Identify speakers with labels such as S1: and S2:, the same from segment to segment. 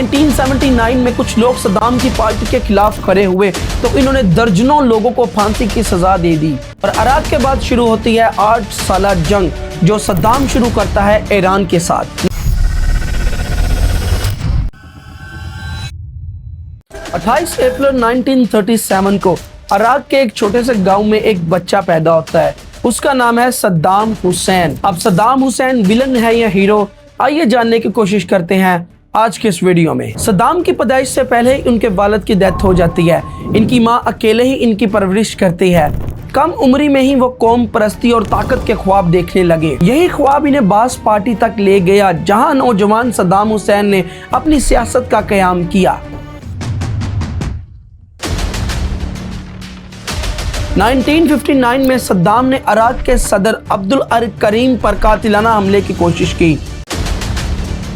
S1: 1979 में कुछ लोग सद्दाम की पार्टी के खिलाफ खड़े हुए तो इन्होंने दर्जनों लोगों को फांसी की सजा दे दी और इराक के बाद शुरू होती है 8 साला जंग जो सद्दाम शुरू करता है ईरान के साथ। 28 अप्रैल 1937 को इराक के एक छोटे से गांव में एक बच्चा पैदा होता है। उसका नाम है सद्दाम हुसैन। अब सद्दाम हुसैन विलन है या हीरो, आइए जानने की कोशिश करते हैं आज के इस वीडियो में। सद्दाम की पैदाइश से पहले ही उनके वालिद की डेथ हो जाती है। इनकी माँ अकेले ही इनकी परवरिश करती है। कम उम्री में ही वो कौम परस्ती और ताकत के ख्वाब देखने लगे। यही ख्वाब इन्हें बास पार्टी तक ले गया, जहां नौजवान सद्दाम हुसैन ने अपनी सियासत का क़याम किया। 1959 में सद्दाम ने इराक के सदर अब्दुल करीम पर कातिलाना हमले की कोशिश की,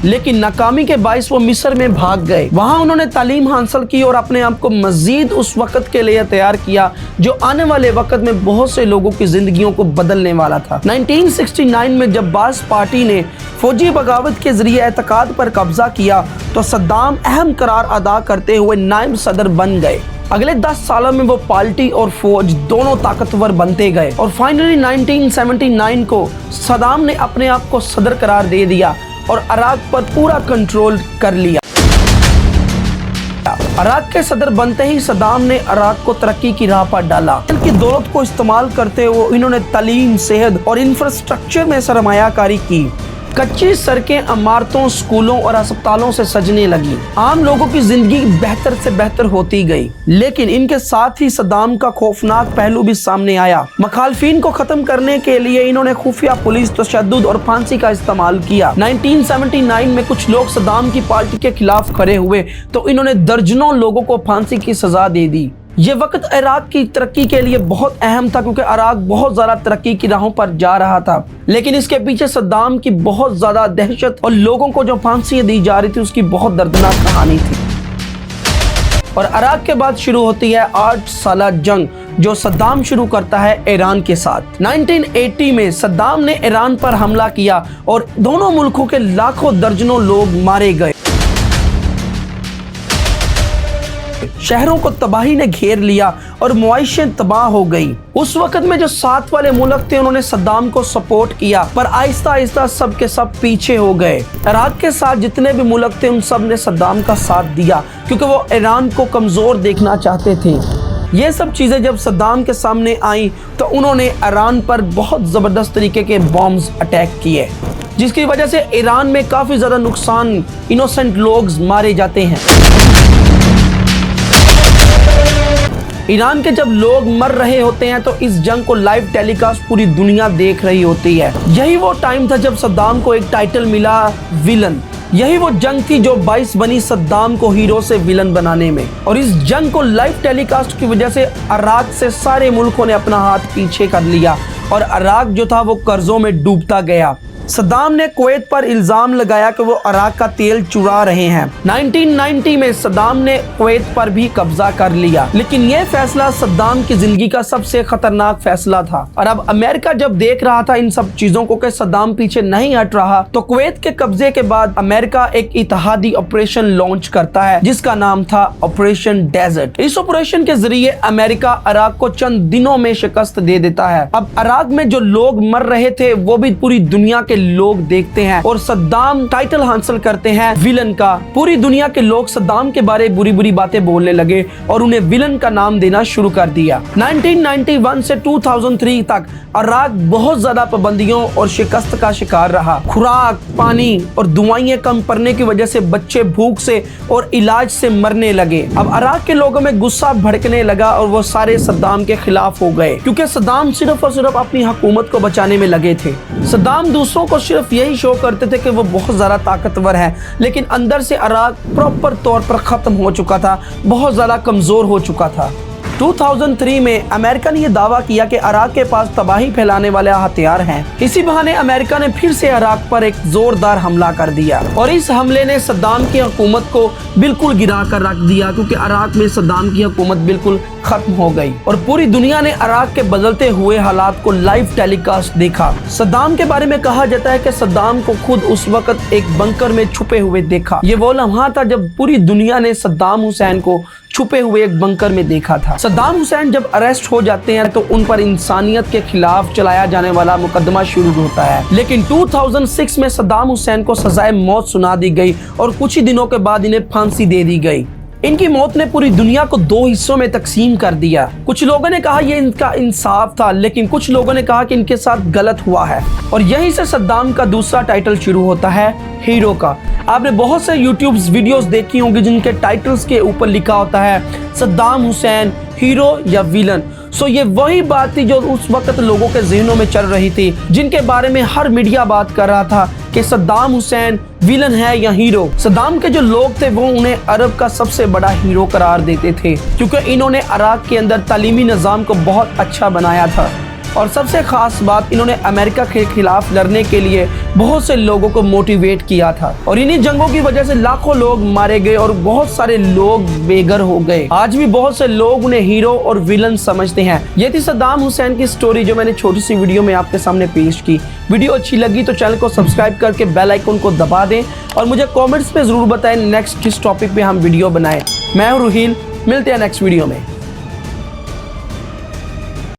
S1: लेकिन नाकामी के बाइस वो मिस्र में भाग गए। वहां उन्होंने तालीम हासिल की और अपने आप को मजीद उस वक्त के लिए तैयार किया जो आने वाले वक्त में बहुत से लोगों की जिंदगियों को बदलने वाला था। 1969 में जब बास पार्टी ने फौजी बगावत के जरिए एतकाद पर कब्जा किया तो सद्दाम अहम करार अदा करते हुए नायब सदर बन गए। अगले 10 सालों में वो पार्टी और फौज दोनों ताकतवर बनते गए और फाइनली 1979 को सद्दाम ने अपने आप को सदर करार दे दिया और इराक पर पूरा कंट्रोल कर लिया। इराक के सदर बनते ही सद्दाम ने इराक को तरक्की की राह पर डाला। इनकी दौलत को इस्तेमाल करते हुए इन्होंने तालीम, सेहत और इंफ्रास्ट्रक्चर में सरमायाकारी की। कच्ची सड़कें इमारतों, स्कूलों और अस्पतालों से सजने लगी। आम लोगों की जिंदगी बेहतर से बेहतर होती गई, लेकिन इनके साथ ही सद्दाम का खौफनाक पहलू भी सामने आया। मुखालफिन को खत्म करने के लिए इन्होंने खुफिया पुलिस, तशद्दुद और फांसी का इस्तेमाल किया। 1979 में कुछ लोग सद्दाम की पार्टी के खिलाफ खड़े हुए तो इन्होंने दर्जनों लोगों को फांसी की सजा दे दी। ये वक्त इराक की तरक्की के लिए बहुत अहम था क्योंकि इराक बहुत ज्यादा तरक्की की राहों पर जा रहा था, लेकिन इसके पीछे सद्दाम की बहुत ज्यादा दहशत और लोगों को जो फांसी दी जा रही थी उसकी बहुत दर्दनाक कहानी थी। और इराक के बाद शुरू होती है 8 साला जंग जो सद्दाम शुरू करता है ईरान के साथ। 1980 में सद्दाम ने ईरान पर हमला किया और दोनों मुल्कों के लाखों दर्जनों लोग मारे गए। शहरों को तबाही ने घेर लिया और मुआइशें तबाह हो गई। उस वक्त में जो साथ वाले मुल्क थे उन्होंने सद्दाम को सपोर्ट किया, पर आहिस्ता आहिस्ता सब के सब पीछे हो गए। इराक के साथ जितने भी मुल्क थे उन सब ने सद्दाम का साथ दिया क्योंकि वो ईरान को कमजोर देखना चाहते थे। ये सब चीजें जब सद्दाम के सामने आई तो उन्होंने ईरान पर बहुत जबरदस्त तरीके के बॉम्ब्स अटैक किए, जिसकी वजह से ईरान में काफी ज्यादा नुकसान, इनोसेंट लोग मारे जाते हैं। ईरान के जब लोग मर रहे होते हैं तो इस जंग को लाइव टेलीकास्ट पूरी दुनिया देख रही होती है। यही वो टाइम था जब सद्दाम को एक टाइटल मिला, विलन। यही वो जंग थी जो बाइस बनी सद्दाम को हीरो से विलन बनाने में। और इस जंग को लाइव टेलीकास्ट की वजह से इराक से सारे मुल्कों ने अपना हाथ पीछे कर लिया और इराक जो था वो कर्जों में डूबता गया। सद्दाम ने कुवैत पर इल्जाम लगाया कि वो इराक का तेल चुरा रहे हैं। 1990 में सद्दाम ने कुवैत पर भी कब्जा कर लिया, लेकिन यह फैसला सद्दाम की जिंदगी का सबसे खतरनाक फैसला था। और अब अमेरिका जब देख रहा था इन सब चीजों को कि सद्दाम पीछे नहीं हट रहा, तो कुवैत के कब्जे के बाद अमेरिका एक इत्तेहादी ऑपरेशन लॉन्च करता है जिसका नाम था ऑपरेशन डेजर्ट। इस ऑपरेशन के जरिए अमेरिका इराक को चंद दिनों में शिकस्त दे देता है। अब इराक में जो लोग मर रहे थे वो भी पूरी दुनिया के लोग देखते हैं और सद्दाम टाइटल हासिल करते हैं विलन का। पूरी दुनिया के लोग सद्दाम के बारे में बुरी बुरी बातें बोलने लगे और उन्हें विलन का नाम देना शुरू कर दिया। 1991 से 2003 तक इराक बहुत ज्यादा पाबंदियों और शिकस्त का शिकार रहा। खुराक, पानी और दवाइयां कम पड़ने की वजह से बच्चे भूख से और इलाज से मरने लगे। अब इराक के लोगों में गुस्सा भड़कने लगा और वो सारे सद्दाम के खिलाफ हो गए क्योंकि सद्दाम सिर्फ और सिर्फ अपनी हुकूमत को बचाने में लगे थे। सद्दाम दूसरों को सिर्फ यही शो करते थे कि वो बहुत ज्यादा ताकतवर है, लेकिन अंदर से इराक प्रॉपर तौर पर खत्म हो चुका था, बहुत ज्यादा कमजोर हो चुका था। 2003 में अमेरिका ने यह दावा किया कि इराक के पास तबाही फैलाने वाले हथियार हैं। इसी बहाने अमेरिका ने फिर से इराक पर एक जोरदार हमला कर दिया और इस हमले ने सद्दाम की हुकूमत को बिल्कुल गिरा कर रख दिया, क्योंकि इराक में सद्दाम की हुकूमत बिल्कुल खत्म हो गई और पूरी दुनिया ने इराक के बदलते हुए हालात को लाइव टेलीकास्ट देखा। सद्दाम के बारे में कहा जाता है कि सद्दाम को खुद उस वक्त एक बंकर में छुपे हुए देखा। ये वो लम्हा था जब पूरी दुनिया ने सद्दाम हुसैन को छुपे हुए एक बंकर में देखा था। सद्दाम हुसैन जब अरेस्ट हो जाते हैं तो उन पर इंसानियत के खिलाफ चलाया जाने वाला मुकदमा शुरू होता है, लेकिन 2006 में सद्दाम हुसैन को सजाए मौत सुना दी गई और कुछ ही दिनों के बाद इन्हें फांसी दे दी गई। इनकी मौत ने पूरी दुनिया को दो हिस्सों में तकसीम कर दिया। कुछ लोगों ने कहा यह इनका इंसाफ था, लेकिन कुछ लोगों ने कहा कि इनके साथ गलत हुआ है। और यहीं से सद्दाम का दूसरा टाइटल शुरू होता है, हीरो का। आपने बहुत से यूट्यूब वीडियोस देखी होंगी जिनके टाइटल्स के ऊपर लिखा होता है सद्दाम हुसैन हीरो या विलन। सो ये वही बात थी जो उस वक्त लोगों के जहनों में चल रही थी, जिनके बारे में हर मीडिया बात कर रहा था कि सद्दाम हुसैन विलन है या हीरो। सद्दाम के जो लोग थे वो उन्हें अरब का सबसे बड़ा हीरो करार देते थे, क्योंकि इन्होंने इराक के अंदर तालीमी निज़ाम को बहुत अच्छा बनाया था और सबसे खास बात, इन्होंने अमेरिका के खिलाफ लड़ने के लिए बहुत से लोगों को मोटिवेट किया था और इन्हीं जंगों की वजह से लाखों लोग मारे गए और बहुत सारे लोग बेघर हो गए। आज भी बहुत से लोग उन्हें हीरो और विलन समझते हैं। ये थी सद्दाम हुसैन की स्टोरी जो मैंने छोटी सी वीडियो में आपके सामने पेश की। वीडियो अच्छी लगी तो चैनल को सब्सक्राइब करके बेल आइकन को दबा दें और मुझे कॉमेंट्स में जरूर बताएं नेक्स्ट किस टॉपिक पे हम वीडियो बनाएं। मैं हूं रुहील, मिलते हैं नेक्स्ट वीडियो में।